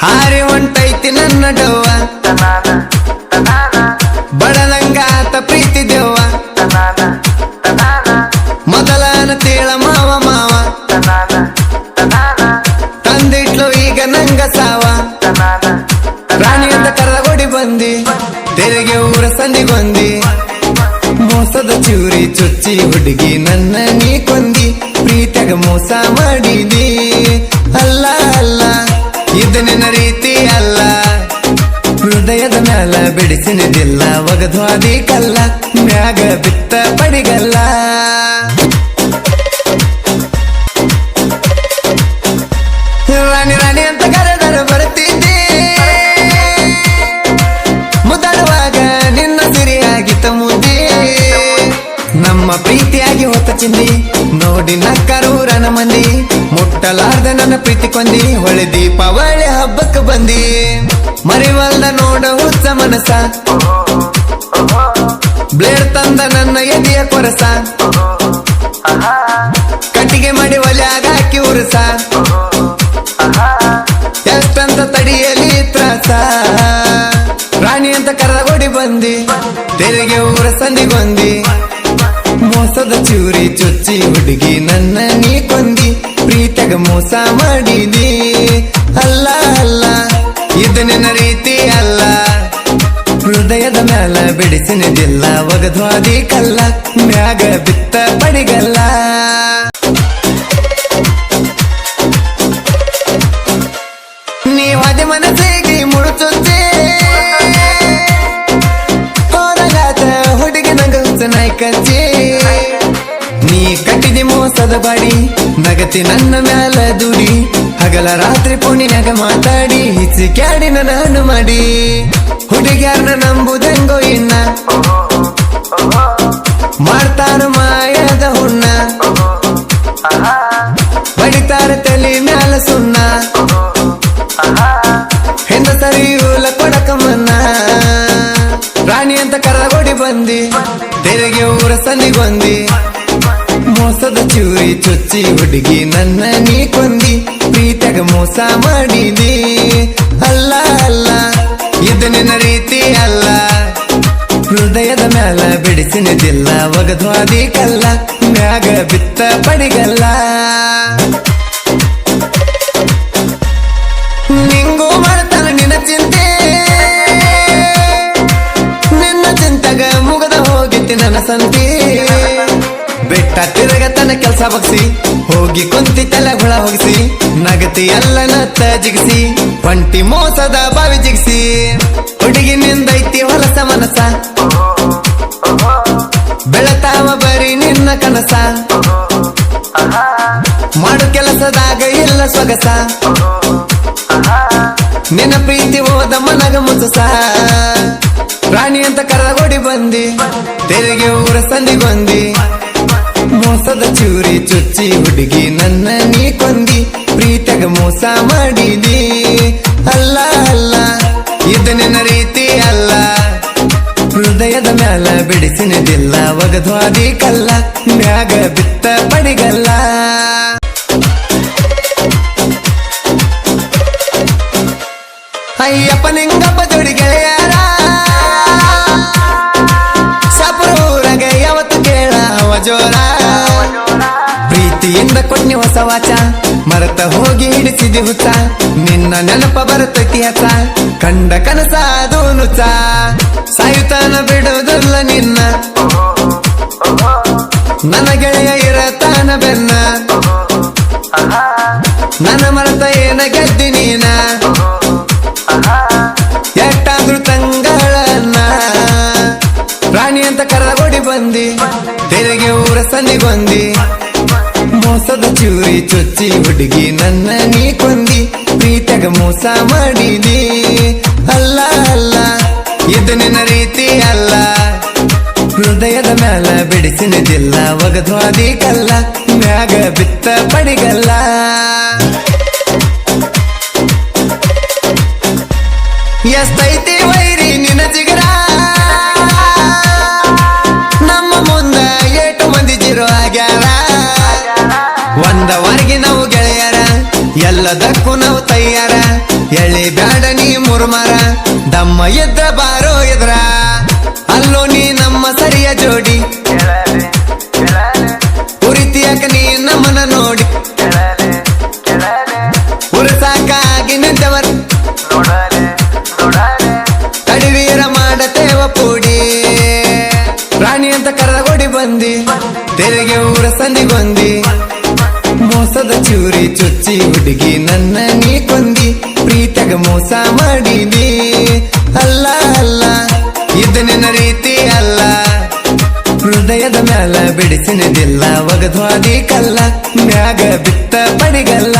ಹಾರಿ ಹೊಂಟೈತಿ ನನ್ನ ಡವ್ವ ಬಡದಂಗಾತ ಪ್ರೀತಿ ದೆವ್ವ ಮೊದಲನ ತೇಳ ಮಾವ ಮಾವ ತಂದಿಟ್ಲು ಈಗ ನಂಗ ಸಾವ ರಾಣಿ ಅಂತ ಕರಗೊಡಿ ಬಂದಿ ತೆರಿಗೆ ಊರ ಸಂದಿಗೊಂದಿ ಮೋಸದ ಚೂರಿ ಚುಚ್ಚಿ ಹುಡುಗಿ ನನ್ನ ನೀ ಕೊಂದಿ ಪ್ರೀತಿಯಾಗ ಮೋಸ ಮಾಡಿದಿ ಅಲ್ಲ ಅಲ್ಲ ಇದು ನಿನ್ನ ರೀತಿ ಅಲ್ಲ ಹೃದಯದ ಮ್ಯಾಲ ಬಿಡಿಸಿನದಿಲ್ಲ ಒಗದ್ವಾದಿ ಕಲ್ಲ ಮ್ಯಾಗ ಬಿತ್ತ ಪಡಿಗಲ್ಲ ರಾಣಿ ರಾಣಿ ಅಂತ ಕರೆದರು ಬರ್ತಿದ್ದೆ ಮುದ್ದಾಡುವಾಗ ನಿನ್ನ ಸಿರಿಯಾಗಿತ್ತ ಮುದ್ದೆ ನಮ್ಮ ಪ್ರೀತಿಯಾಗಿ ಹೊತ್ತ ಚಿಂದಿ ನೋಡಿ ನಕ್ಕರೂರನ ಮಂದಿ ಮುಟ್ಟಲಾರ್ದ ನನ್ನ ಪ್ರೀತಿ ಕೊಂದಿ ಹೊಳೆ ದೀಪಾವಳಿ ಹಬ್ಬಕ್ಕೆ ಬಂದಿ ಮರಿವಲ್ದ ನೋಡ ಹುಚ್ಚ ಮನಸ ಬ್ಲೇಡ್ ತಂದ ನನ್ನ ಎದೆಯ ಕೊರಸ ಕಟ್ಟಿಗೆ ಮಾಡಿ ಒಲ್ಯಾಗ ಹಾಕಿ ಉರಸ ಎಷ್ಟಂತ ತಡಿಯಲಿ ತ್ರಾಸ ರಾಣಿ ಅಂತ ಕರಗೊಡಿ ಬಂದಿ ತೆರಿಗೆ ಊರ ಸಂದಿಗೊಂದಿ ಮೋಸದ ಚೂರಿ ಚುಚ್ಚಿ ಹುಡುಗಿ ನನ್ನ ನೀ ಕೊಂದಿ ಪ್ರೀತಿಯಾಗ ಮೋಸ ಮಾಡಿದಿ ಅಲ್ಲ ಅಲ್ಲ ಇದು ನಿನ್ನ ರೀತಿ ಅಲ್ಲ ಹೃದಯದ ಮ್ಯಾಲ ಬಿಡಿಸಿನದಿಲ್ಲ ಒಗದ್ವಾದಿ ಕಲ್ಲ ಮ್ಯಾಗ ಬಿತ್ತ ಪಡಿಗಲ್ಲ ನೀವಾದ ಮನಸ್ಸಿಗೆ ಮುಳುಚುಚ್ಚೆ ಹೋರಾಟ ಹುಡುಗಿ ನಂಗ ಹುಚ್ಚನಾಯ್ ಕಚ್ಚಿ ನೀ ಕಟ್ಟಿದಿ ಮೋಸದ ಬಾಡಿ ನಗತಿ ನನ್ನ ಮ್ಯಾಲ ದುಡಿ ಹಗಲ ರಾತ್ರಿ ಪುಣಿನಾಗ ಮಾತಾಡಿ ಹಿಚ್ಚಿ ಕ್ಯಾಡಿ ನಾನು ಮಾಡಿ ಹುಡುಗ್ಯಾರನ ನಂಬುದಂಗೋ ಇನ್ನ ಮಾಡ್ತಾರ ಮಾಯದ ಹುಣ್ಣ ಬಡಿತಾರ ತಲೆ ಮ್ಯಾಲ ಸುಣ್ಣ ಹೆಂದ ಸರಿಯೂಲ ಕೊಡಕಮ್ಮನ್ನ ರಾಣಿ ಅಂತ ಕರಗೊಡಿ ಬಂದಿ ತೆರಿಗೆ ಊರ ಸಂದಿಗೊಂದಿ ಮೋಸದ ಚೂರಿ ಚುಚ್ಚಿ ಹುಡುಗಿ ನನ್ನ ನೀ ಕೊಂದಿ ಪ್ರೀತಿಯಾಗ ಮೋಸ ಮಾಡಿದಿ ಅಲ್ಲ ಅಲ್ಲ ಇದು ನಿನ್ನ ರೀತಿ ಅಲ್ಲ ಹೃದಯದ ಮ್ಯಾಲ ಬಿಡಿಸಿನದಿಲ್ಲ ಒಗದ್ವಾದಿ ಕಲ್ಲ ಮ್ಯಾಗ ಬಿತ್ತ ಪಡಿಗಲ್ಲ ನಿಂಗೂ ಮಾಡ್ತಾನ ನಿನ್ನ ಚಿಂತೆ ನಿನ್ನ ಚಿಂತೆಗ ಮುಗದ ಹೋಗಿತ್ತು ನನ್ನ ಸಂತಿ ಬೆಟ್ಟ ತಿರುಗತನ ಕೆಲ್ಸ ಬಗ್ಸಿ ಹೋಗಿ ಕುಂತಿ ತಲೆ ಹುಳ ಹೋಗಿಸಿ ನಗತಿ ಎಲ್ಲ ನತ್ತ ಜಿಗಿಸಿ ಒಂಟಿ ಮೋಸದ ಬಾವಿ ಜಿಗಿಸಿ ಹುಡುಗಿ ನಿಂದೈತಿ ಹೊಲಸ ಮನಸ ಬೆಳತಾವ ಬರೀ ನಿನ್ನ ಕನಸ ಮಾಡು ಕೆಲಸದಾಗ ಇಲ್ಲ ಸೊಗಸ ನಿನ್ನ ಪ್ರೀತಿ ಹೋದ ಮನಗ ಮುಸಸ ರಾಣಿ ಅಂತ ಕರಗೊಡಿ ಬಂದಿ ತೆರಿಗೆ ಊರ ಸಂದಿಗೊಂದಿ ಮೋಸದ ಚೂರಿ ಚುಚ್ಚಿ ಹುಡುಗಿ ನನ್ನ ನೀ ಕೊಂದಿ ಪ್ರೀತಿಯಾಗ ಮೋಸ ಮಾಡಿದಿ ಅಲ್ಲ ಅಲ್ಲ ಇದು ನಿನ್ನ ರೀತಿ ಅಲ್ಲ ಹೃದಯದ ಮ್ಯಾಲ ಬಿಡಿಸಿನದಿಲ್ಲ ಒಗದ್ವಾದಿ ಕಲ್ಲ ಮ್ಯಾಗ ಬಿತ್ತ ಪಡಿಗಲ್ಲ ಅಯ್ಯಪ್ಪ ನಿಂಗಪ್ಪ ಜೋಡಿ ಗೆಳೆಯಾರ ಸಪೂರಾಗ ಯಾವತ್ತು ಕೇಳ ಜೋರ ಪ್ರೀತಿಯಿಂದ ಕೊಟ್ನಿ ಹೊಸ ವಾಚ ಮರೆತ ಹೋಗಿ ಹಿಡಿಸಿದಿ ಹುಚ್ಚ ನಿನ್ನ ನೆನಪ ಬರುತ್ತೈತಿ ಹಸ ಕಂಡ ಕನಸ ಅದು ನುಚ್ಚ ಸಾಯುತ್ತಾನ ಬಿಡುವುದಿಲ್ಲ ನಿನ್ನ ನನ್ನ ಗೆಳೆಯ ಇರತಾನ ಬೆನ್ನ ನನ್ನ ಮರೆತ ಏನ ಗೆದ್ದಿ ನೀನ ಎಷ್ಟಾದ್ರೂ ತಂಗಳನ್ನ ರಾಣಿ ಅಂತ ಕರಗೊಡಿ ಬಂದಿ ತೆರಿಗೆ ಊರ ಸಂದಿಗೊಂದಿ ಮೋಸದ ಚೂರಿ ಚುಚ್ಚಿ ಹುಡುಗಿ ನನ್ನ ನೀ ಕೊಂದಿ ಪ್ರೀತಿಯಾಗ ಮೋಸ ಮಾಡಿದಿ ಅಲ್ಲ ಅಲ್ಲ ಇದು ನಿನ್ನ ರೀತಿ ಅಲ್ಲ ಹೃದಯದ ಮ್ಯಾಲ ಬಿಡಿಸಿನದಿಲ್ಲ ಒಗದ್ವಾದಿ ಕಲ್ಲ ಮ್ಯಾಗ ಬಿತ್ತ ಪಡಿಗಲ್ಲ ಎಷ್ಟೈತಿ ವೈರಿ ನಿನ್ನ ಜಿಗರ ನಮ್ಮ ಮುಂದ ಏಟು ಮಂದಿ ಜಿರೋ ಆಗ್ಯಾರ ಒಂದವರೆಗೆ ನಾವು ಗೆಳೆಯರ ಎಲ್ಲದಕ್ಕೂ ನಾವು ತಯ್ಯಾರ ಎಳಿ ಬ್ಯಾಡ ನೀ ಮುರ್ಮರ ದಮ್ಮ ಎದ್ರ ಬಾರೋ ಎದ್ರ ಅಲ್ಲೋ ನೀ ನಮ್ಮ ಸರಿಯ ಜೋಡಿ ಉರಿತಿಯಾಕ ನೀ ನಮ್ಮನ ನೋಡಿ ಉರಸಾಕಾಗಿ ನಿಂತವರ ತಡಿವೀರ ಮಾಡತೇವ ಪೂಡಿ ರಾಣಿ ಅಂತ ಕರೆದಗೊಡಿ ಬಂದಿ ತೆರಿಗೆ ಊರ ಸಂದಿಗೊಂದಿ ಮೋಸದ ಚೂರಿ ಚುಚ್ಚಿ ಹುಡುಗಿ ನನ್ನ ನೀ ಕೊಂದಿ ಪ್ರೀತಗ ಮೋಸ ಮಾಡಿದಿ ಅಲ್ಲ ಅಲ್ಲ ಇದು ನಿನ್ನ ರೀತಿ ಅಲ್ಲ ಹೃದಯದ ಮ್ಯಾಲ ಬಿಡಿಸಿನದಿಲ್ಲ ಒಗದ್ವಾದಿ ಕಲ್ಲ ಮ್ಯಾಗ ಬಿತ್ತ ಪಡಿಗಲ್ಲ